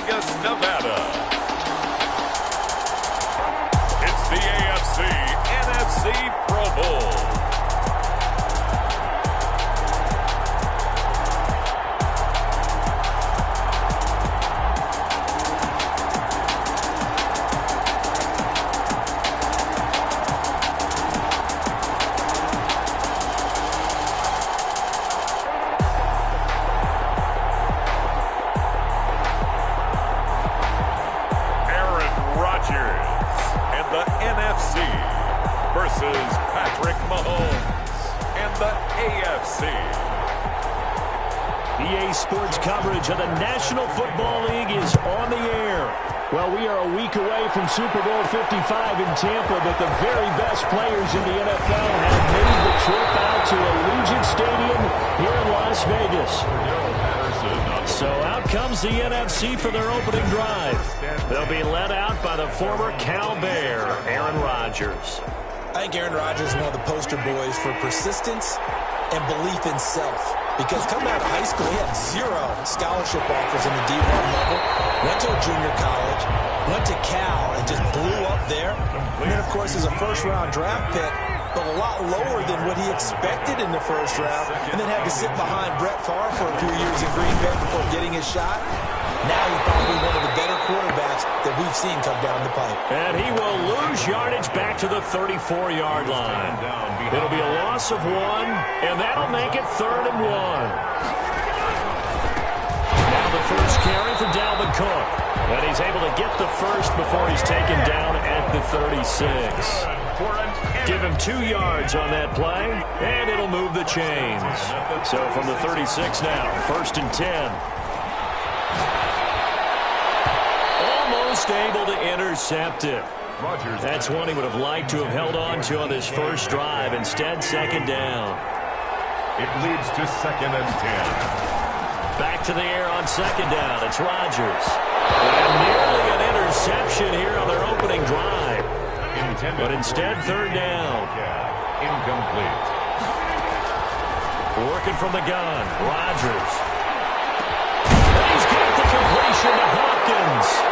Vegas, Nevada. It's the AFC NFC Pro Bowl. Sports coverage of the National Football League is on the air. Well, we are a week away from Super Bowl 55 in Tampa, but the very best players in the NFL have made the trip out to Allegiant Stadium here in Las Vegas. So out comes the NFC for their opening drive. They'll be led out by the former Cal Bear, Aaron Rodgers. I think Aaron Rodgers is one of the poster boys for persistence and belief in self. Because coming out of high school, he had 0 scholarship offers in the D1 level. Went to a junior college, went to Cal, and just blew up there. And then, of course, is a first-round draft pick, but a lot lower than what he expected in the first round. And then had to sit behind Brett Favre for a few years in Green Bay before getting his shot. Now he's probably one of the better quarterbacks that we've seen come down the pipe. And he will lose yardage back to the 34-yard line. It'll be a loss of 1, and that'll make it 3rd and 1. Now the first carry for Dalvin Cook. And he's able to get the first before he's taken down at the 36. Give him 2 yards on that play, and it'll move the chains. So from the 36 now, 1st and 10. Almost able to intercept it. That's one he would have liked to have held on to on this first drive. Instead, 2nd down. It leads to 2nd and 10. Back to the air on 2nd down. It's Rodgers. And nearly an interception here on their opening drive. But instead, 3rd down. Incomplete. Working from the gun. Rodgers. And he's got the completion to Hopkins.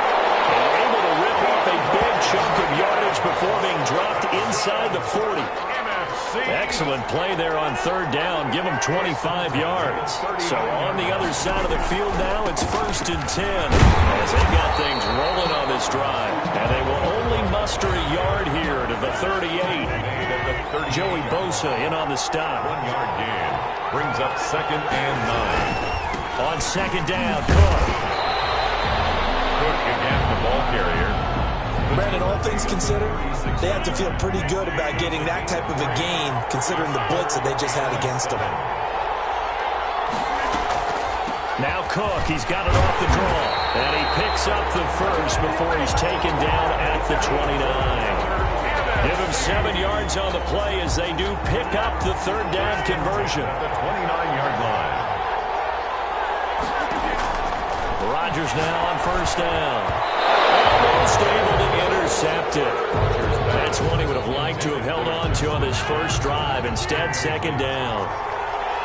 Able to rip off a big chunk of yardage before being dropped inside the 40. Excellent play there on 3rd down. Give him 25 yards. So on the other side of the field now, it's 1st and 10 as they got things rolling on this drive. And they will only muster a yard here to the 38. Joey Bosa in on the stop. 1-yard gain brings up 2nd and 9. On 2nd down, Cook. Again, the ball carrier. Brandon, all things considered, they have to feel pretty good about getting that type of a gain, considering the blitz that they just had against them. Now Cook, he's got it off the draw, and he picks up the first before he's taken down at the 29. Give him 7 yards on the play as they do pick up the 3rd down conversion. The 29-yard line. Rodgers now on 1st down. Almost able to intercept it. That's one he would have liked to have held on to on this first drive. Instead, 2nd down.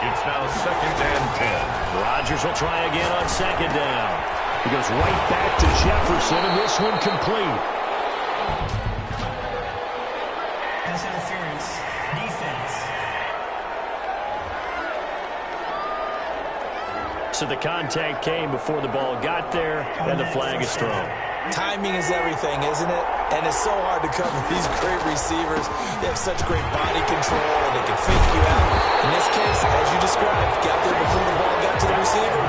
It's now 2nd and 10. Rodgers will try again on 2nd down. He goes right back to Jefferson, and this one complete. Pass interference. Defense. So the contact came before the ball got there, and the flag is thrown. Timing is everything, isn't it? And it's so hard to cover these great receivers. They have such great body control, and they can fake you out. In this case, as you described, got there before the ball got to the receiver.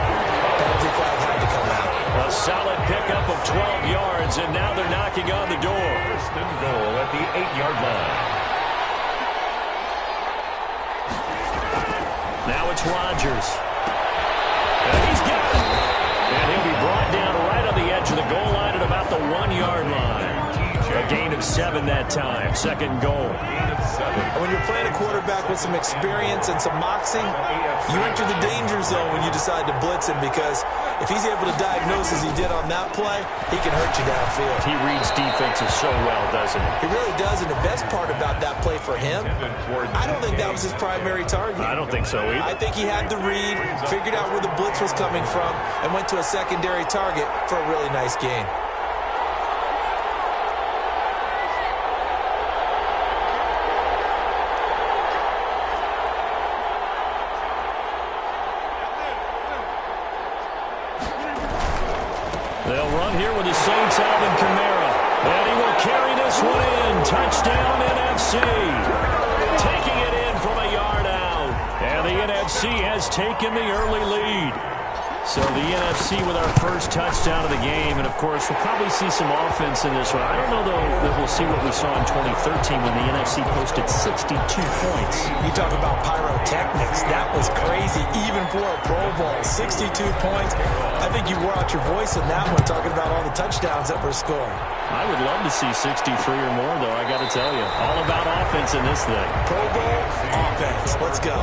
Penalty flag had to come out. A solid pickup of 12 yards, and now they're knocking on the door. 1st and goal at the 8-yard line. Now it's Rodgers. And he's got it. And he'll be brought down right on the edge of the goal line at about the 1-yard line. A gain of 7 that time. Second and goal. When you're playing a quarterback with some experience and some moxie, you enter the danger zone when you decide to blitz him, because if he's able to diagnose as he did on that play, he can hurt you downfield. He reads defenses so well, doesn't he? He really does, and the best part about that play for him, I don't think that was his primary target. I don't think so either. I think he had the read, figured out where the blitz was coming from, and went to a secondary target for a really nice gain. They'll run here with the Saints' Alvin Kamara. And he will carry this one in. Touchdown, NFC. Taking it in from a yard out. And the NFC has taken the early lead. So the NFC with our first touchdown of the game. And, of course, we'll probably see some offense in this one. I don't know, though, that we'll see what we saw in 2013 when the NFC posted 62 points. You talk about pyrotechnics. That was crazy, even for a Pro Bowl. 62 points. I think you wore out your voice in that one, talking about all the touchdowns that were scored. I would love to see 63 or more, though, I got to tell you. All about offense in this thing. Pro Bowl, offense. Let's go.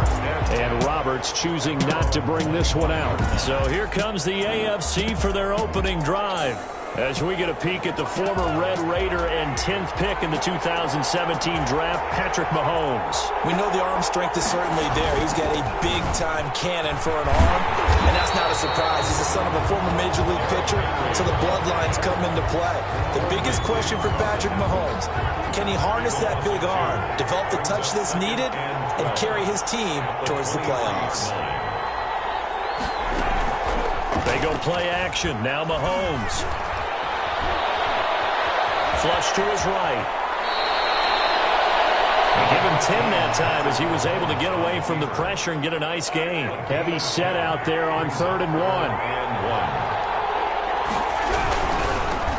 And Roberts choosing not to bring this one out. So here comes the AFC for their opening drive. As we get a peek at the former Red Raider and 10th pick in the 2017 draft, Patrick Mahomes. We know the arm strength is certainly there. He's got a big-time cannon for an arm, and that's not a surprise. He's the son of a former Major League pitcher, so the bloodlines come into play. The biggest question for Patrick Mahomes, can he harness that big arm, develop the touch that's needed, and carry his team towards the playoffs? They go play action. Now Mahomes. Flush to his right. They give him 10 that time as he was able to get away from the pressure and get a nice gain. Heavy set out there on 3rd and 1.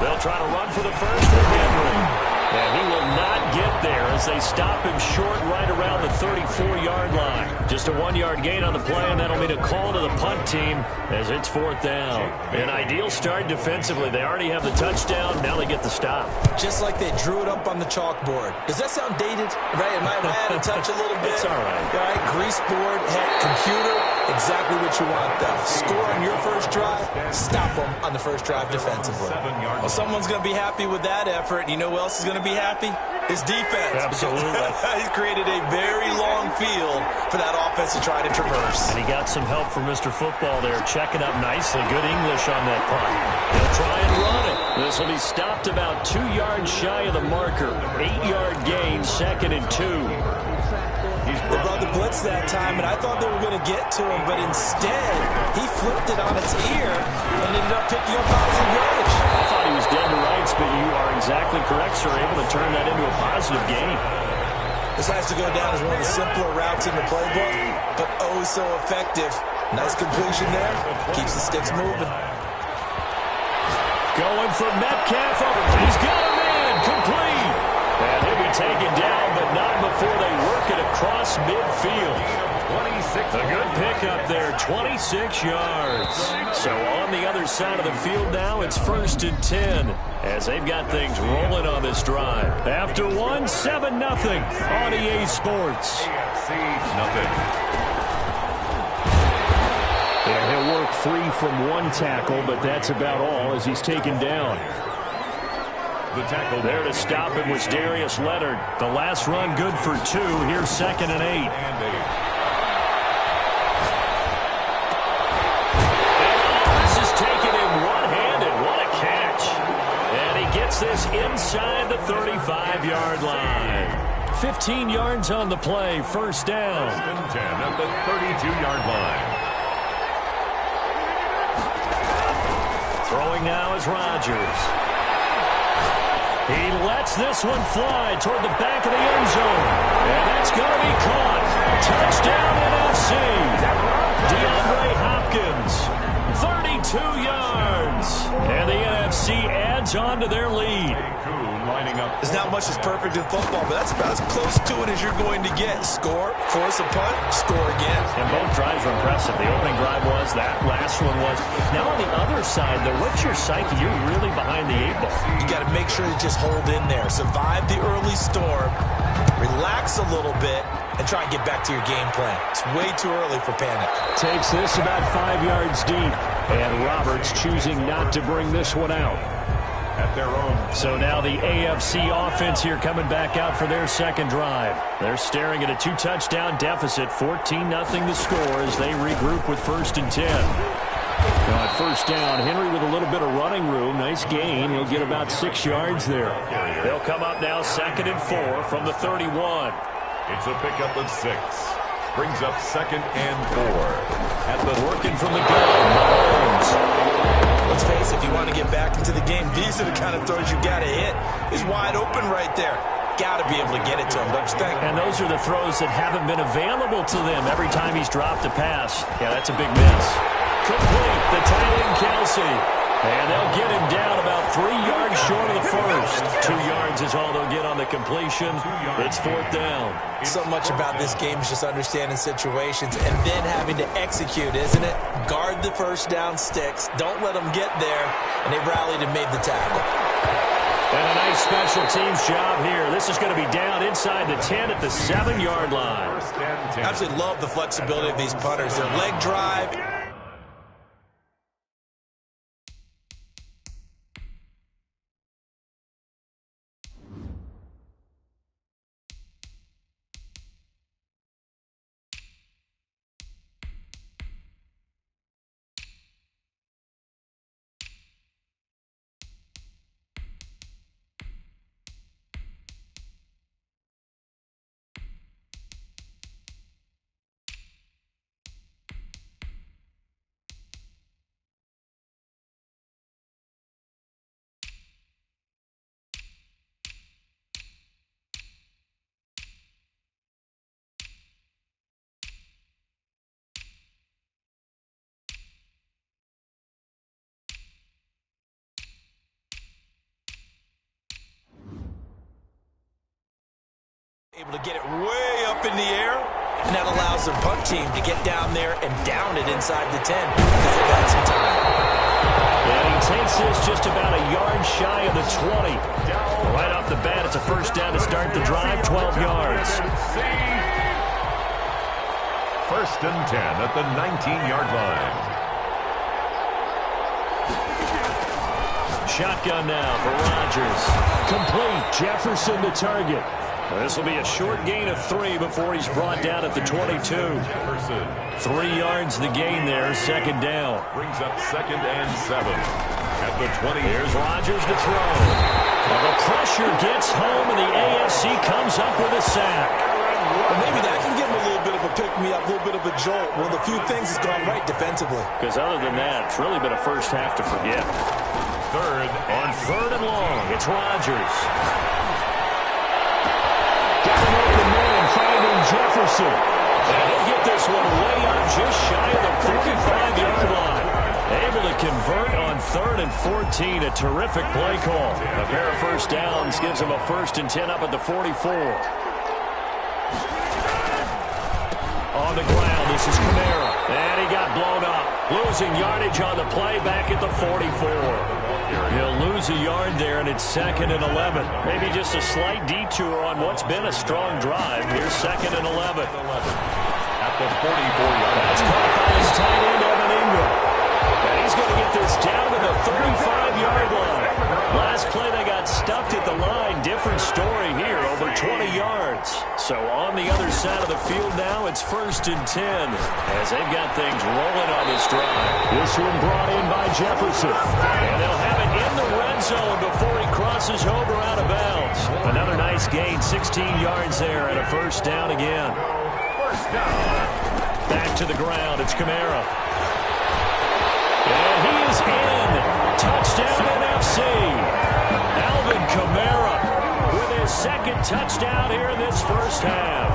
They'll try to run for the first with Henry. And he will not get there as they stop him short right around the 34-yard line. Just a 1-yard gain on the play, and that'll mean a call to the punt team as it's 4th down. An ideal start defensively. They already have the touchdown. Now they get the stop. Just like they drew it up on the chalkboard. Does that sound dated? Right? Am I out of touch a little bit? It's all right. All right, grease board, heck, computer, exactly what you want, though. Score on your first drive, stop them on the first drive defensively. Well, someone's going to be happy with that effort, and you know who else is going to be happy? His defense. Absolutely. He's created a very long field for that offense to try to traverse. And he got some help from Mr. Football there, checking up nicely. Good English on that punt. He'll try and run it. This will be stopped about 2 yards shy of the marker. 8-yard gain, 2nd and 2. They brought the blitz that time, and I thought they were going to get to him, but instead, he flipped it on its ear and ended up picking up positive yardage. I thought he was dead to rights, but you are exactly correct, sir. Able to turn that into a positive gain. This has to go down as one of the simpler routes in the playbook, but oh so effective. Nice completion there. Keeps the sticks moving. Going for Metcalf. He's got him in. Complete. And he'll be taken down, but not before they work it across midfield. A good pickup there, 26 yards. So on the other side of the field now, it's 1st and 10 as they've got things rolling on this drive. After 7-0 on EA Sports. And he'll work free from 1 tackle, but that's about all as he's taken down. There to stop him was Darius Leonard. The last run good for 2. Here's 2nd and 8. This inside the 35-yard line. 15 yards on the play, 1st down. 10 at the 32-yard line. Throwing now is Rodgers. He lets this one fly toward the back of the end zone. And that's going to be caught. Touchdown NFC. DeAndre Hopkins. 32 yards. And the NFC adds adds on to their lead. Lining up. There's not much that's perfect in football, but that's about as close to it as you're going to get. Score, force a punt, score again. And both drives were impressive. The opening drive was, that last one was. Now on the other side, though, what's your psyche? You're really behind the 8 ball. You got to make sure to just hold in there. Survive the early storm, relax a little bit, and try and get back to your game plan. It's way too early for panic. Takes this about 5 yards deep. And Roberts choosing not to bring this one out. At their own. So now the AFC offense here coming back out for their second drive. They're staring at a 2-touchdown deficit, 14-0 the score as they regroup with 1st and 10. Now at first down, Henry with a little bit of running room. Nice gain. He'll get about 6 yards there. They'll come up now 2nd and 4 from the 31. It's a pickup of 6. Brings up 2nd and 4. At the working from the gun. Let's face it, if you want to get back into the game, these are the kind of throws you got to hit. He's wide open right there. Got to be able to get it to him, don't you think? And those are the throws that haven't been available to them every time he's dropped a pass. Yeah, that's a big miss. Complete, the tight end Kelsey. And they'll get him down about 3 yards short of the first. 2 yards is all they'll get on the completion. It's 4th down. So much about this game is just understanding situations and then having to execute, isn't it? Guard the first down sticks. Don't let them get there. And they rallied and made the tackle. And a nice special teams job here. This is going to be down inside the 10 at the 7-yard line. I absolutely love the flexibility of these punters. Their leg drive. Able to get it way up in the air, and that allows their punt team to get down there and down it inside the 10 because they got some time. And he takes this just about a yard shy of the 20. Right off the bat, it's a first down to start the drive, 12 yards. 1st and 10 at the 19-yard line. Shotgun now for Rodgers. Complete, Jefferson to target. This will be a short gain of 3 before he's brought down at the 22. 3 yards the gain there, 2nd down. Brings up 2nd and 7. At the 20. Here's Rodgers to throw. Well, the pressure gets home, and the AFC comes up with a sack. Well, maybe that can give him a little bit of a pick-me-up, a little bit of a jolt. One of the few things that's gone right defensively. Because other than that, it's really been a first half to forget. On 3rd and long, it's Rodgers. Got an open man, finding Jefferson. And he'll get this one way up just shy of the 45-yard line. Able to convert on 3rd and 14. A terrific play call. A pair of first downs gives him a 1st and 10 up at the 44. On the ground, this is Kamara. And he got blown up. Losing yardage on the play back at the 44. He'll lose a yard there, and it's 2nd and 11. Maybe just a slight detour on what's been a strong drive. Here's 2nd and 11. At the 44-yard line. That's caught by his tight end, Evan Ingram. And he's going to get this down to the 35-yard line. Last play, they got stuffed at the line. Different story here, over 20 yards. So on the other side of the field now, it's 1st and 10 as they've got things rolling on this drive. This one brought in by Jefferson. And they'll have it in the red zone before he crosses over out of bounds. Another nice gain, 16 yards there, and a first down again. First down. Back to the ground, it's Kamara. And he is in. Touchdown NFC. Alvin Kamara with his 2nd touchdown here in this first half.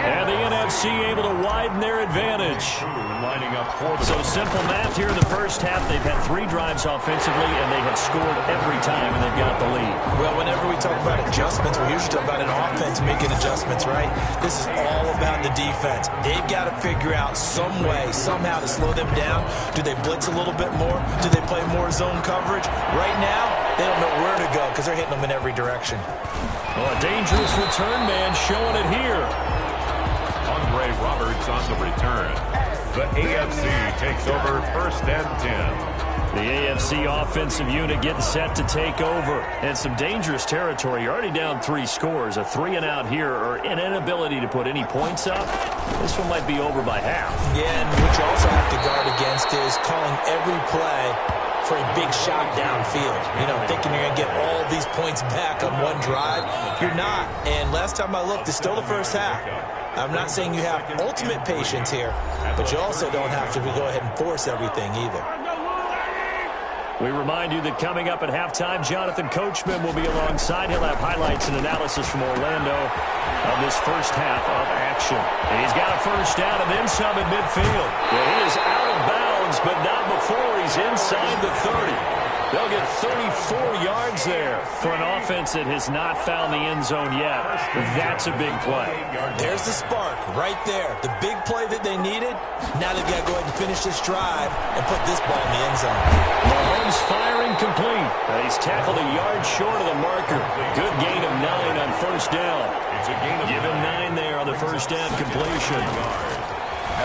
And the NFC AFC able to widen their advantage. Lining up for the So simple math here in the first half. They've had 3 drives offensively, and they have scored every time, and they've got the lead. Well, whenever we talk about adjustments, we usually talk about an offense making adjustments, right? This is all about the defense. They've got to figure out some way, somehow to slow them down. Do they blitz a little bit more? Do they play more zone coverage? Right now, they don't know where to go because they're hitting them in every direction. Oh, a dangerous return man showing it here. Andre Roberts on the return. The AFC takes over 1st and 10. The AFC offensive unit getting set to take over. And some dangerous territory. You're already down 3 scores. A 3-and-out here, or an inability to put any points up. This one might be over by half. Yeah, and what you also have to guard against is calling every play for a big shot downfield. You know, thinking you're going to get all these points back on one drive. You're not. And last time I looked, it's still the first half. I'm not saying you have ultimate patience here, but you also don't have to go ahead and force everything either. We remind you that coming up at halftime, Jonathan Coachman will be alongside. He'll have highlights and analysis from Orlando of this first half of action. And he's got a first down and then some at midfield. Well, he is out of bounds, but not before he's inside the 30. They'll get 34 yards there for an offense that has not found the end zone yet. That's a big play. There's the spark right there. The big play that they needed. Now they've got to go ahead and finish this drive and put this ball in the end zone. Mahomes firing complete. He's tackled a yard short of the marker. Good gain of 9 on first down. Give him 9 there on the first down completion.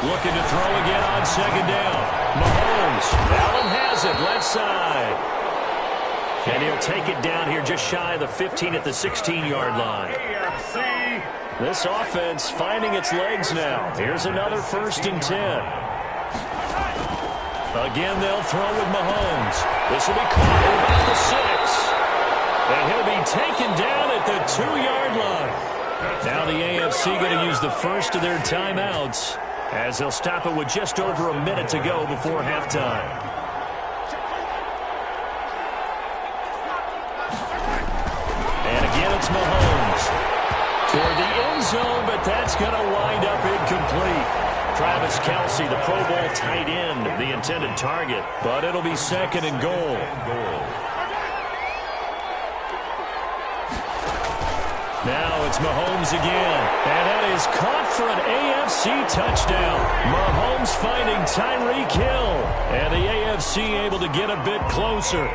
Looking to throw again on second down. Mahomes. Allen has it left side. And he'll take it down here just shy of the 15 at the 16-yard line. This offense finding its legs now. Here's another 1st and 10. Again, they'll throw with Mahomes. This will be caught at about the 6. And he'll be taken down at the 2-yard line. Now the AFC going to use the first of their timeouts, as they'll stop it with just over a minute to go before halftime. And again, it's Mahomes toward the end zone, but that's going to wind up incomplete. Travis Kelce, the Pro Bowl tight end, the intended target, but it'll be 2nd and goal. Now it's Mahomes again, and that is caught for an AFC touchdown. Mahomes finding Tyreek Hill, and the AFC able to get a bit closer.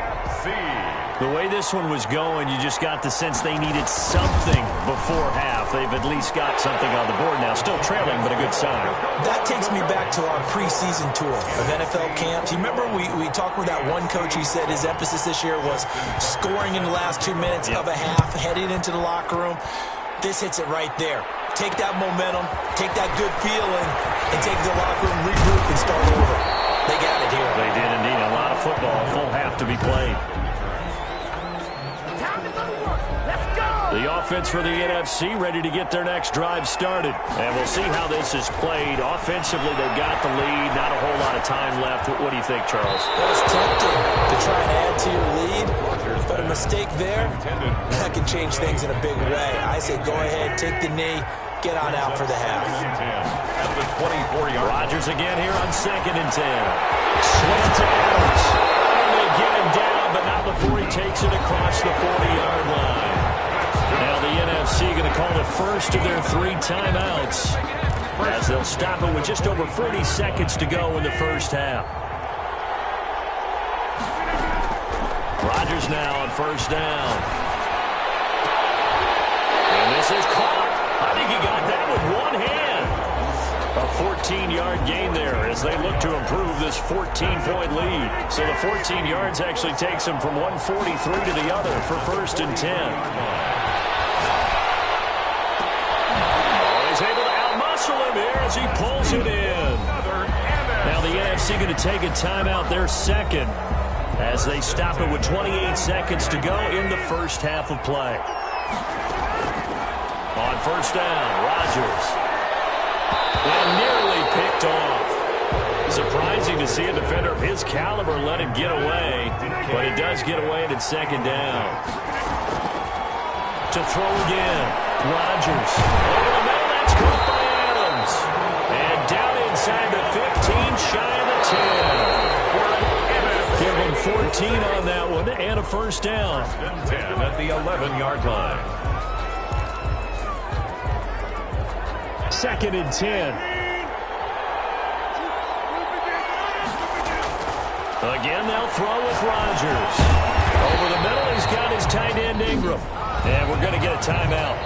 The way this one was going, you just got the sense they needed something before half. They've at least got something on the board now. Still trailing, but a good sign. That takes me back to our preseason tour of NFL camps. You remember we talked with that one coach. He said his emphasis this year was scoring in the last 2 minutes of a half, heading into the locker room. This hits it right there. Take that momentum, take that good feeling, and take the locker room, regroup, and start over. They got it here. They did indeed. A lot of football, full half to be played. The offense for the NFC ready to get their next drive started. And we'll see how this is played. Offensively, they've got the lead. Not a whole lot of time left. What do you think, Charles? Well, it's tempting to try and add to your lead, but a mistake there, that can change things in a big way. I say go ahead, take the knee, get on out for the half. Rodgers again here on 2nd and 10. Slant to Adams. And they get him down, but not before he takes it across the 40-yard line. Now the NFC going to call the first of their 3 timeouts, as they'll stop it with just over 40 seconds to go in the first half. Rodgers now on first down. And this is caught. I think he got that with one hand. A 14-yard gain there as they look to improve this 14-point lead. So the 14 yards actually takes them from 143 to the other for 1st and 10. As he pulls it in. Now the NFC going to take a timeout, their 2nd, as they stop it with 28 seconds to go in the first half of play. On first down, Rodgers. And nearly picked off. Surprising to see a defender of his caliber let him get away, but it does get away and it's 2nd down. To throw again, Rodgers. Over the middle, that's caught by Adams. Rodgers. And down inside the 15, shy of the 10. Give him 14 on that one and a first down. First and 10 at the 11-yard line. Second and 10. Again, they'll throw with Rodgers. Over the middle, he's got his tight end, Ingram. And we're going to get a timeout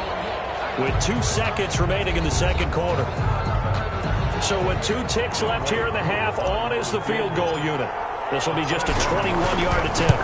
with 2 seconds remaining in the second quarter. So with 2 ticks left here in the half, on is the field goal unit. This will be just a 21-yard attempt.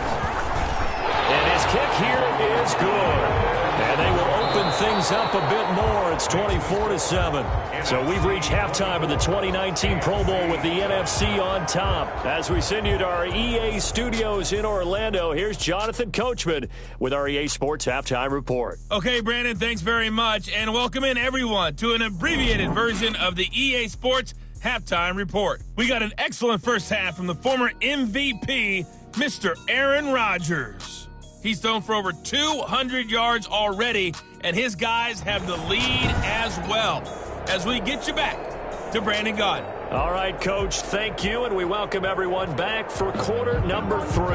And his kick here is good. And they will open things up a bit more. It's 24-7. So we've reached halftime of the 2019 Pro Bowl with the NFC on top. As we send you to our EA studios in Orlando, here's Jonathan Coachman with our EA Sports Halftime Report. Okay, Brandon, thanks very much. And welcome in, everyone, to an abbreviated version of the EA Sports Halftime Report. We got an excellent first half from the former MVP, Mr. Aaron Rodgers. He's thrown for over 200 yards already, and his guys have the lead as well. As we get you back to Brandon Gaudin. All right, Coach, thank you, and we welcome everyone back for quarter number 3.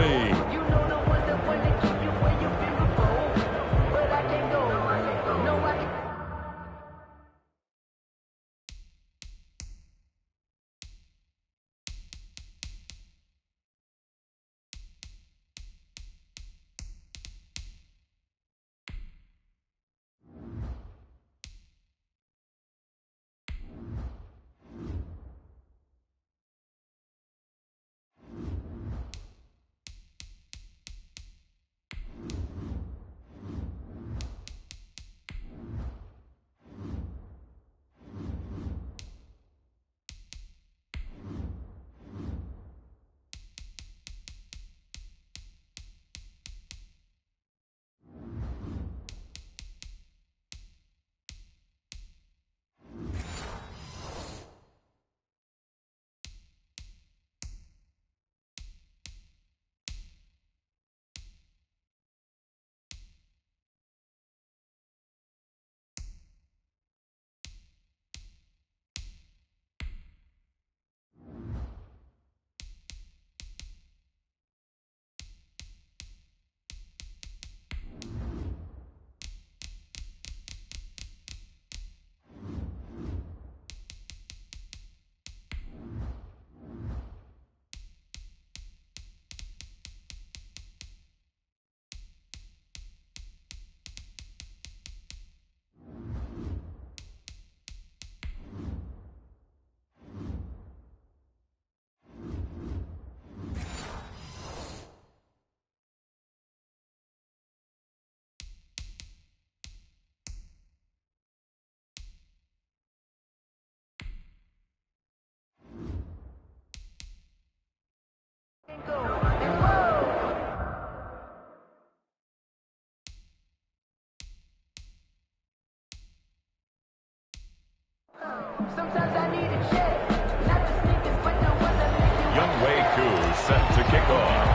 Sometimes I need a check. Not the sneakers, but the ones that make you Young Wei Koo set to kick off.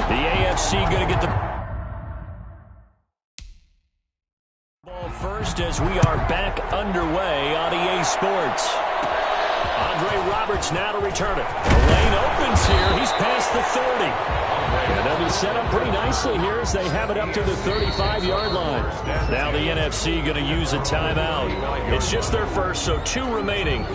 The AFC going to get the ball first as we are back underway on EA Sports. Andre Roberts now to return it. The lane opens here. He's past the 30. And they'll be set up pretty nicely here as they have it up to the 35-yard line. Now the NFC going to use a timeout. It's just their first, so 2 remaining.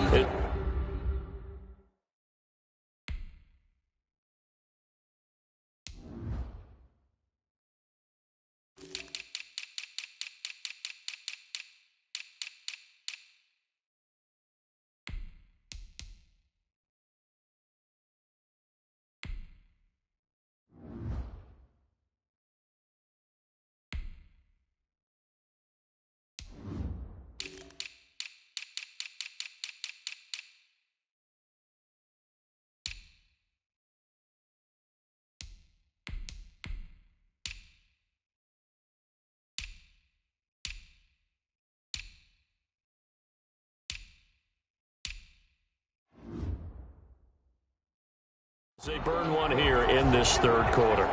They burn one here in this third quarter.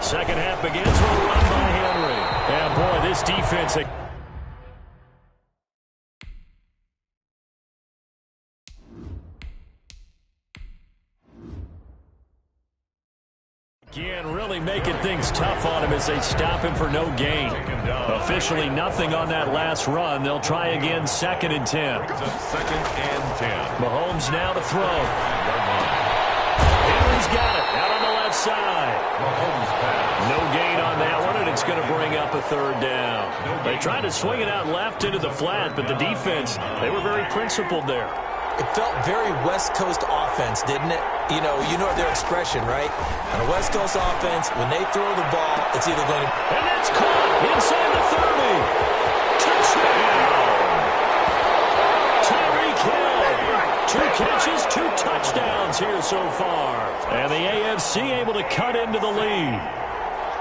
second half begins with a run by Henry. And, boy, this defense... Again, really making things tough on him as they stop him for no gain. Officially nothing on that last run. They'll try again, 2nd and 10. Second and 10. Mahomes now to throw. Henry's got it out on the left side. Mahomes pass. No gain on that one, and it's going to bring up a 3rd down. They tried to swing it out left into the flat, but the defense, they were very principled there. It felt very West Coast offense, didn't it? You know their expression, right? On a West Coast offense, when they throw the ball, it's either going to... And that's caught inside the 30. Touchdown! Tyreek Hill. 2 catches, 2 touchdowns here so far. And the AFC able to cut into the lead.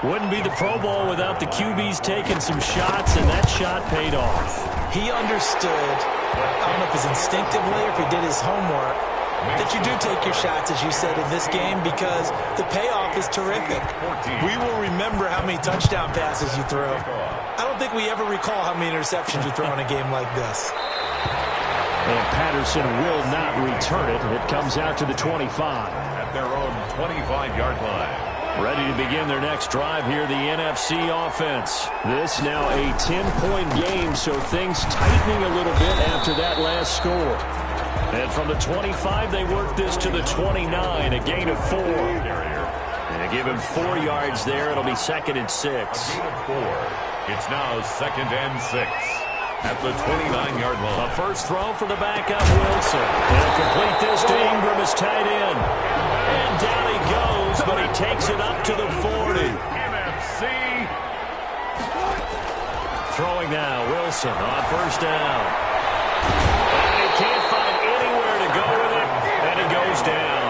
Wouldn't be the Pro Bowl without the QBs taking some shots, and that shot paid off. He understood, I don't know if it's instinctively or if he did his homework, that you do take your shots, as you said, in this game because the payoff is terrific. We will remember how many touchdown passes you threw. I don't think we ever recall how many interceptions you throw in a game like this. And Patterson will not return it. It comes out to the 25. At their own 25-yard line. Ready to begin their next drive here, the NFC offense. This now a 10-point game, so things tightening a little bit after that last score. And from the 25, they work this to the 29, a gain of 4. And they give him 4 yards there. It'll be 2nd and 6. A gain of 4. It's now 2nd and 6. At the 29-yard line. A first throw for the backup, Wilson. He'll complete this to Ingram as tight end. And down he goes, but he takes it up to the 40. NFC. Throwing now, Wilson on first down. And he can't find anywhere to go with it, and he goes down.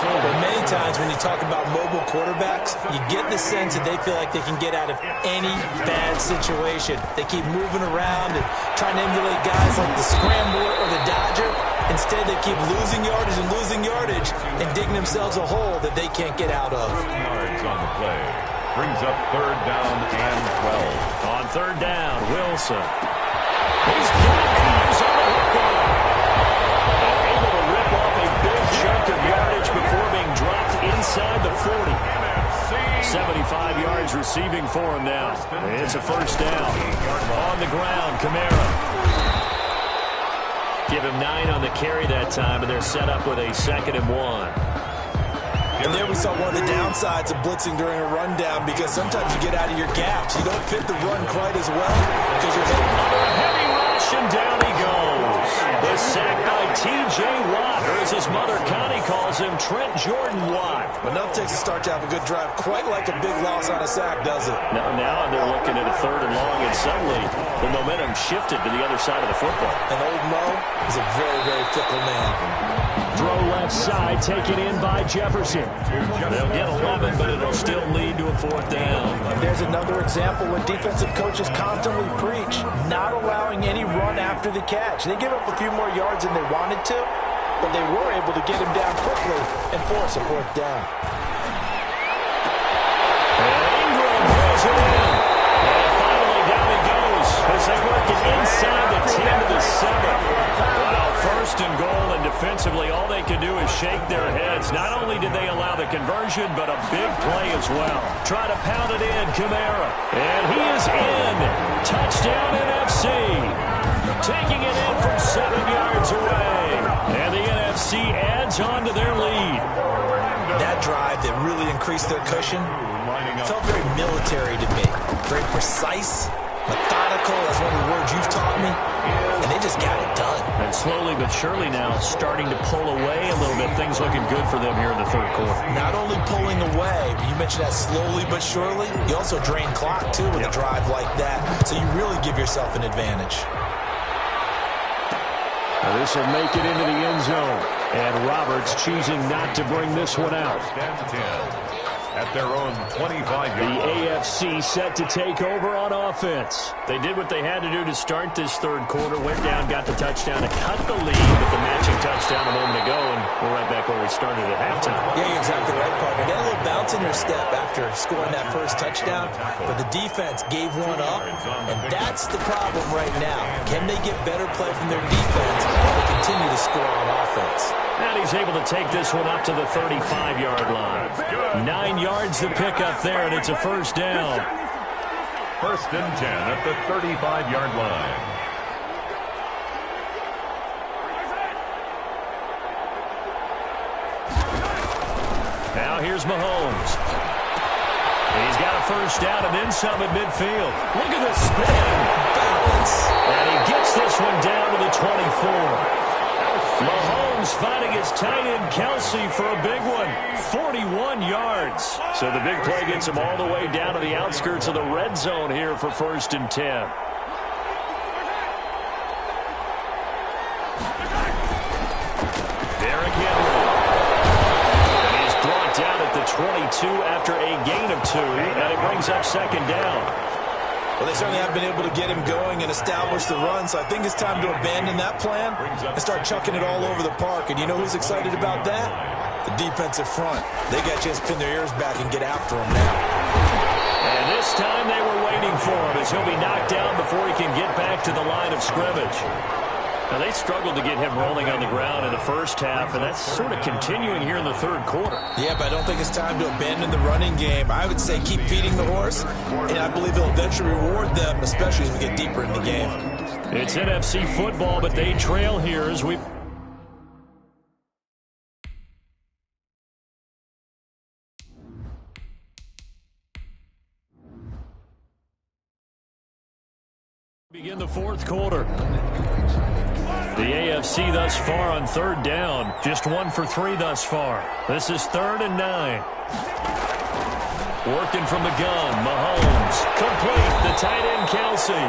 But many times when you talk about mobile quarterbacks, you get the sense that they feel like they can get out of any bad situation. They keep moving around and trying to emulate guys like the Scrambler or the Dodger. Instead, they keep losing yardage and digging themselves a hole that they can't get out of. 30 yards on the play. Brings up 3rd down and 12. On 3rd down, Wilson. He's got Peters on the hook on. Able to rip off a big chunk of yardage before being dropped inside the 40. 75 yards receiving for him now. It's a first down. On the ground, Kamara. Give him 9 on the carry that time, and they're set up with a 2nd and 1. And there we saw one of the downsides of blitzing during a rundown because sometimes you get out of your gaps. You don't fit the run quite as well because you're hitting a heavy rush, and down he goes. The sack by T.J. Watt, or as his mother Connie calls him, Trent Jordan Watt. Enough takes a start to have a good drive, quite like a big loss on a sack, does it? Now they're looking at a 3rd and long, and suddenly the momentum shifted to the other side of the football. And old Mo is a very, very fickle man. Throw left side, taken in by Jefferson. They'll get 11, but it'll still lead to a 4th down. There's another example when defensive coaches constantly preach, not allowing any run after the catch. They give up a few more yards than they wanted to, but they were able to get him down quickly and force a 4th down. And Ingram throws it in. And finally down he goes as they work it inside the 10 to the 7. Well, 1st and goal, and defensively all they can do is shake their heads. Not only did they allow the conversion, but a big play as well. Try to pound it in, Kamara. And he is in. Touchdown NFC. Taking it in from 7 yards away. And the NFC adds on to their lead. That drive that really increased their cushion felt very military to me. Very precise, methodical. That's one of the words you've taught me. And they just got it done. And slowly but surely now starting to pull away a little bit. Things looking good for them here in the 3rd quarter. Not only pulling away, but you mentioned that slowly but surely. You also drain clock, too, with a drive like that. So you really give yourself an advantage. Now this will make it into the end zone. And Roberts choosing not to bring this one out. at their own 25-yard The line. AFC set to take over on offense. They did what they had to do to start this third quarter. Went down, got the touchdown to cut the lead with the matching touchdown a moment ago, and we're right back where we started at halftime. Yeah, you're exactly right, partner. Get a little bounce in your step after scoring that first touchdown, but the defense gave one up, and that's the problem right now. Can they get better play from their defense while they continue to score on offense? And he's able to take this one up to the 35-yard line. 9 yards to pick up there, and it's a first down. First and 10 at the 35-yard line. Now here's Mahomes. He's got a first down and then some at midfield. Look at the spin. Balance. And he gets this one down to the 24. Mahomes finding his tight end Kelsey for a big one. 41 yards. So the big play gets him all the way down to the outskirts of the red zone here for first and 10. Derrick Henry. And he's brought down at the 22 after a gain of 2. And it brings up second down. Well, they certainly have been able to get him going and establish the run, so I think it's time to abandon that plan and start chucking it all over the park. And you know who's excited about that? The defensive front. They got to just pin their ears back and get after him now. And this time they were waiting for him as he'll be knocked down before he can get back to the line of scrimmage. Now, they struggled to get him rolling on the ground in the first half, and that's sort of continuing here in the third quarter. Yeah, but I don't think it's time to abandon the running game. I would say keep feeding the horse, and I believe it'll eventually reward them, especially as we get deeper in the game. It's NFC football, but they trail here as we begin the fourth quarter. The AFC thus far on third down, just 1 for 3 thus far. This is 3rd and 9. Working from the gun, Mahomes, complete, the tight end Kelsey.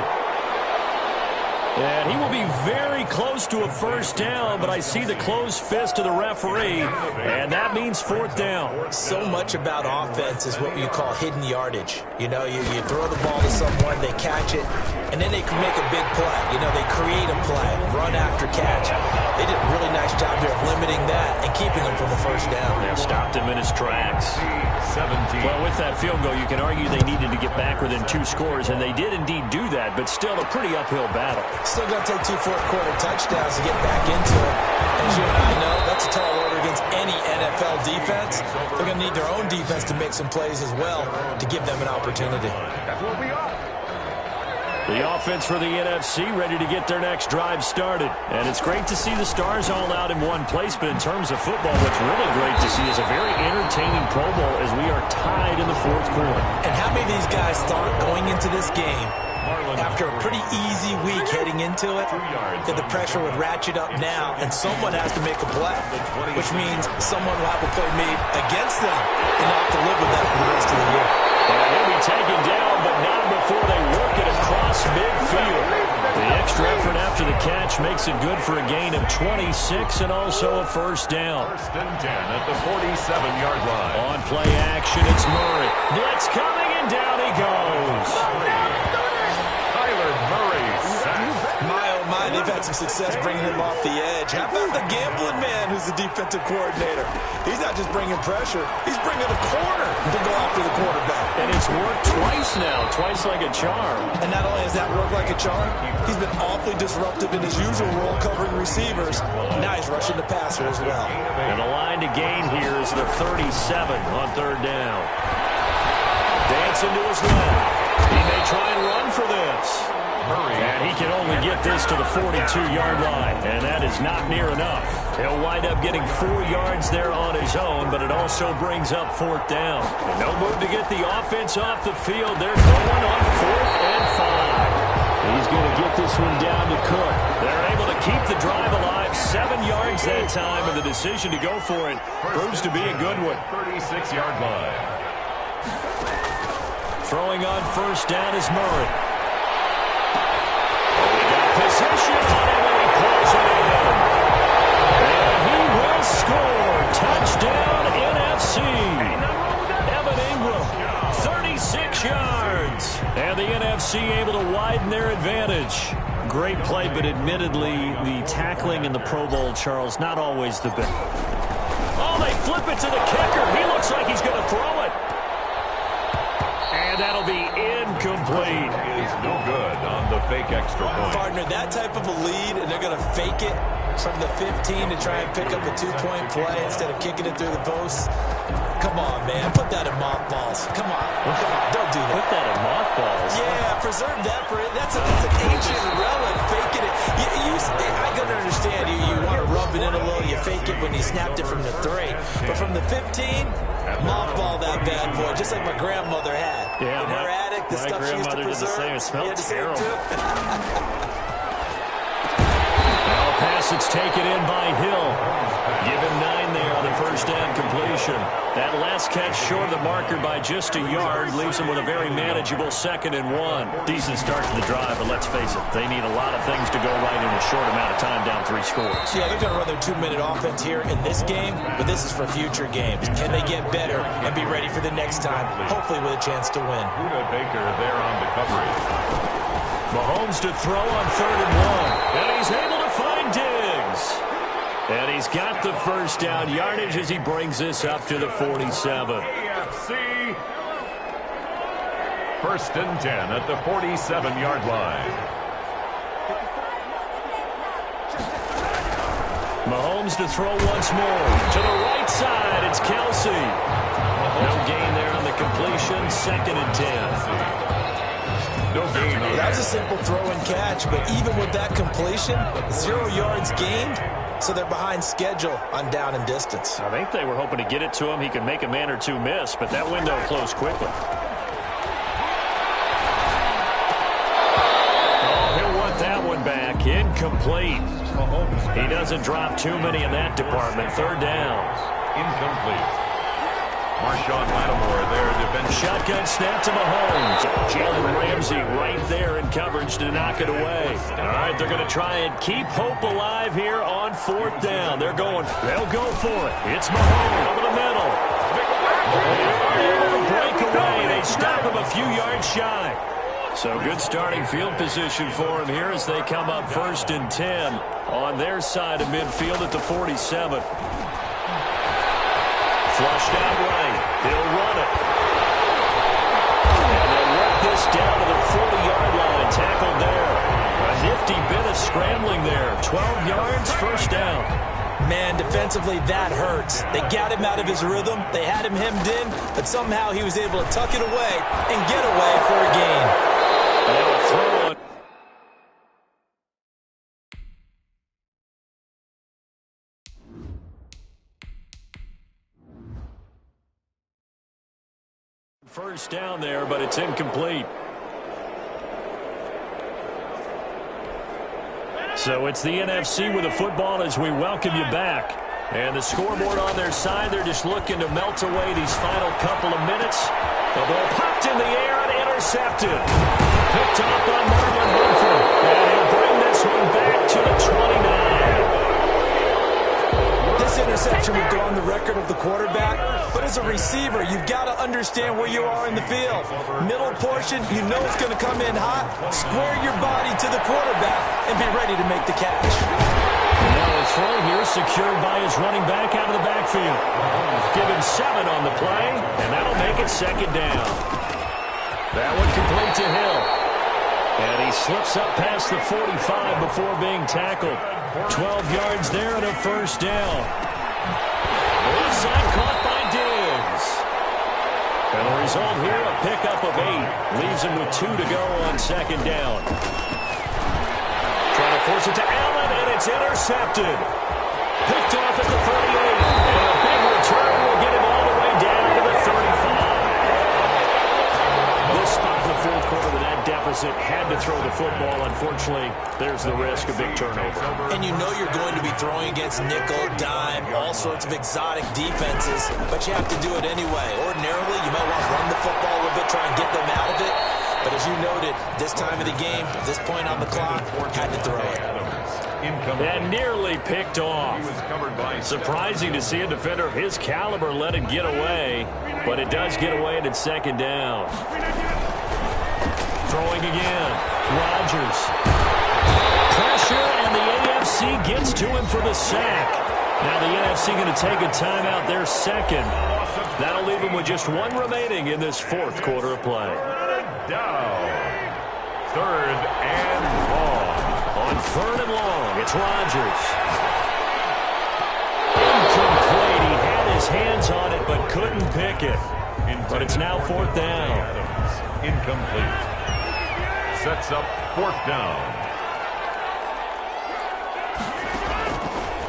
And he will be very close to a first down, but I see the closed fist of the referee, and that means 4th down. So much about offense is what you call hidden yardage. You know, you throw the ball to someone, they catch it, and then they can make a big play. You know, they create a play, run after catch. They did a really nice job here of limiting that and keeping him from a first down. They stopped him in his tracks. 17. Well, with that field goal, you can argue they needed to get back within 2 scores, and they did indeed do that, but still a pretty uphill battle. Still going to take 2 fourth-quarter touchdowns to get back into it. As you and I know, that's a tall order against any NFL defense. They're going to need their own defense to make some plays as well to give them an opportunity. That's what we are. The offense for the NFC ready to get their next drive started. And it's great to see the stars all out in one place, but in terms of football, what's really great to see is a very entertaining Pro Bowl as we are tied in the fourth quarter. And how many of these guys thought going into this game, after a pretty easy week heading into it, that the pressure would ratchet up now and someone has to make a play, which means someone will have a play made against them and they'll have to live with that for the rest of the year. And he'll be taken down, but not before they work it across midfield. The extra effort after the catch makes it good for a gain of 26 and also a first down. First and 10 at the 47-yard line. On play action, it's Murray. Blitz coming, and down he goes. Kyler Murray sacked. My, oh my, they've had some success bringing him off the edge. How about the gambling man who's the defensive coordinator? He's not just bringing pressure, he's bringing a corner to go after the quarterback. And it's worked twice now, twice like a charm. And not only has that worked like a charm, he's been awfully disruptive in his usual role covering receivers. Now he's rushing the passer as well. And the line to gain here is the 37 on third down. Dancing to his left. He may try and run for this. And he can only get this to the 42-yard line, and that is not near enough. He'll wind up getting 4 yards there on his own, but it also brings up 4th down. And no move to get the offense off the field. They're going on 4th and 5. He's going to get this one down to Cook. They're able to keep the drive alive. 7 yards that time, and the decision to go for it proves to be a good one. 36-yard line. Throwing on first down is Murray. Position on him, and he pulls it in. And he will score. Touchdown, NFC. Evan advantage. Great play, but admittedly, the tackling in the Pro Bowl, Charles, not always the best. Oh, they flip it to the kicker. He looks like he's going to throw it. And that'll be incomplete. Is no good on the fake extra point. Partner, that type of a lead, and they're going to fake it from the 15 to try and pick up a 2-point play instead of kicking it through the post. Come on, man. Put that in mothballs. Come on. Don't do that. Put that in mothballs. Yeah, preserve that for it. That's an ancient relic. Faking it. I can understand. You want to rub it in a little. You fake it when you snapped it from the 3. But from the 15, mothball that bad boy, just like my grandmother had. Yeah, in her attic, the stuff she used to preserve. Did the same. It smelled terrible. Now a pass that's taken in by Hill. Give him 9 there on the first down completion. That last catch short of the marker by just a yard leaves him with a very manageable 2nd and 1. Decent start to the drive, but let's face it, they need a lot of things to go right in a short amount of time down 3 scores. Yeah, they're going to run their 2-minute offense here in this game, but this is for future games. Can they get better and be ready for the next time, hopefully with a chance to win? Buda Baker there on the coverage. Mahomes to throw on 3rd and 1. And he's able to find Diggs. And he's got the first down yardage as he brings this up to the 47. AFC. 1st and 10 at the 47-yard line. Mahomes to throw once more. To the right side, it's Kelsey. No gain there on the completion. 2nd and 10. No gain on That was a simple throw and catch, but even with that completion, 0 yards gained, so they're behind schedule on down and distance. I think they were hoping to get it to him. He could make a man or two miss, but that window closed quickly. Oh, he'll want that one back. Incomplete. He doesn't drop too many in that department. 3rd down. Incomplete. Marshawn Lattimore there defending. Shotgun snap to Mahomes. Jalen Ramsey right there in coverage to knock it away. All right, they're going to try and keep hope alive here on 4th down. They'll go for it. It's Mahomes over the middle. Able to break away. They stop him a few yards shy. So good starting field position for him here as they come up 1st and 10 on their side of midfield at the 47. Flushed out right. He'll run it. And they'll work this down to the 40-yard line. Tackled there. A nifty bit of scrambling there. 12 yards, 1st down. Man, defensively, that hurts. They got him out of his rhythm. They had him hemmed in, but somehow he was able to tuck it away and get away for a gain. They'll throw it. First down there, but it's incomplete. So it's the NFC with the football as we welcome you back. And the scoreboard on their side, they're just looking to melt away these final couple of minutes. The ball popped in the air and intercepted. Picked off by Marlon Humphrey. And he'll bring this one back to the 29. This interception will go on the record of the quarterback, but as a receiver, you've got to understand where you are in the field. Middle portion, you know it's going to come in hot. Square your body to the quarterback and be ready to make the catch. Now a throw here secured by his running back out of the backfield. Give him 7 on the play, and that'll make it 2nd down. That one complete to Hill. And he slips up past the 45 before being tackled. 12 yards there and a 1st down. Onside caught by Diggs. And the result here, a pickup of 8. Leaves him with 2 to go on 2nd down. Trying to force it to Allen, and it's intercepted. Picked off at the 38. And a big return will get him all the way down to the 35. This spot in the 4th quarter with that deficit had to throw the football. Unfortunately, there's the risk of big turnover. And you know you're going to be throwing against nickel, dime, all sorts of exotic defenses, but you have to do it anyway. Ordinarily, you might want to run the football a little bit, try and get them out of it. But as you noted, this time of the game, this point on the clock, had to throw it. And nearly picked off. Surprising to see a defender of his caliber let it get away, but it does get away and it's 2nd down. Throwing again. Rodgers. Pressure, and the AFC gets to him for the sack. Now the NFC going to take a timeout, their second. That'll leave him with just one remaining in this fourth quarter of play. Down. Third and long. On third and long, it's Rodgers. Incomplete. He had his hands on it but couldn't pick it. But it's now fourth down. Incomplete. Sets up fourth down.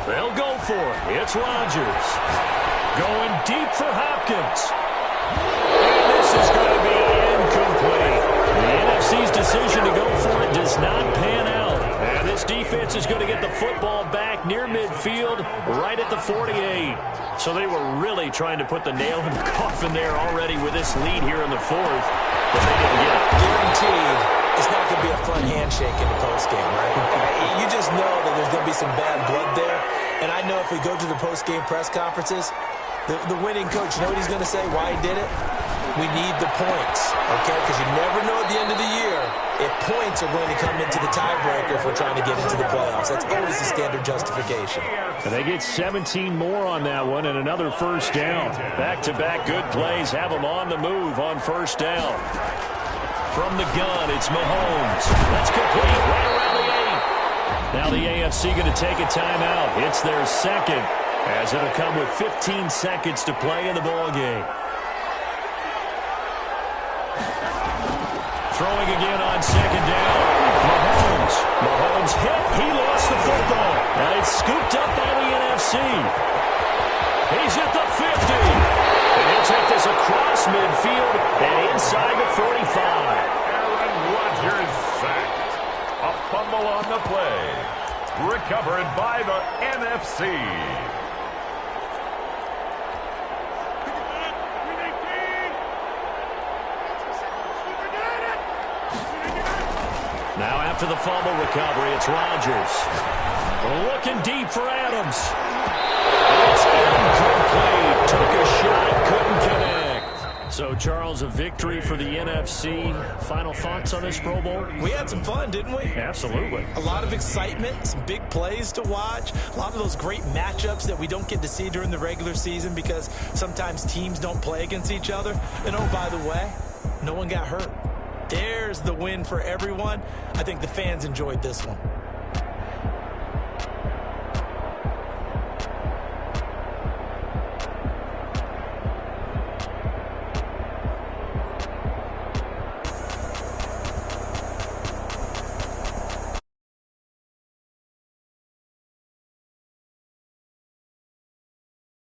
They'll go for it. It's Rodgers. Going deep for Hopkins. And this is going to be incomplete. The NFC's decision to go for it does not pan out. And this defense is going to get the football back near midfield, right at the 48. So they were really trying to put the nail in the coffin there already with this lead here in the fourth, but they didn't get it. Guaranteed, it's not going to be a fun handshake in the postgame, right? You just know that there's going to be some bad blood there. And I know if we go to the postgame press conferences, the winning coach, you know what he's going to say, why he did it? We need the points, okay? Because you never know at the end of the year if points are going to come into the tiebreaker if we're trying to get into the playoffs. That's always the standard justification. And they get 17 more on that one and another first down. Back-to-back good plays have them on the move on first down. From the gun, it's Mahomes. That's complete right around the 8. Now the AFC going to take a timeout. It's their second, as it'll come with 15 seconds to play in the ballgame. Throwing again on second down. Mahomes hit. He lost the football. Now it's scooped up by the NFC. He's at the 50. And he'll take this across midfield and inside the 45. Aaron Rodgers sacked. A fumble on the play. Recovered by the NFC. Now after the fumble recovery, it's Rodgers. Looking deep for Adams. It's incomplete. Took a shot, couldn't connect. So, Charles, a victory for the NFC. Final thoughts on this Pro Bowl? We had some fun, didn't we? Absolutely. A lot of excitement, some big plays to watch, a lot of those great matchups that we don't get to see during the regular season because sometimes teams don't play against each other. And, oh, by the way, no one got hurt. There's the win for everyone. I think the fans enjoyed this one.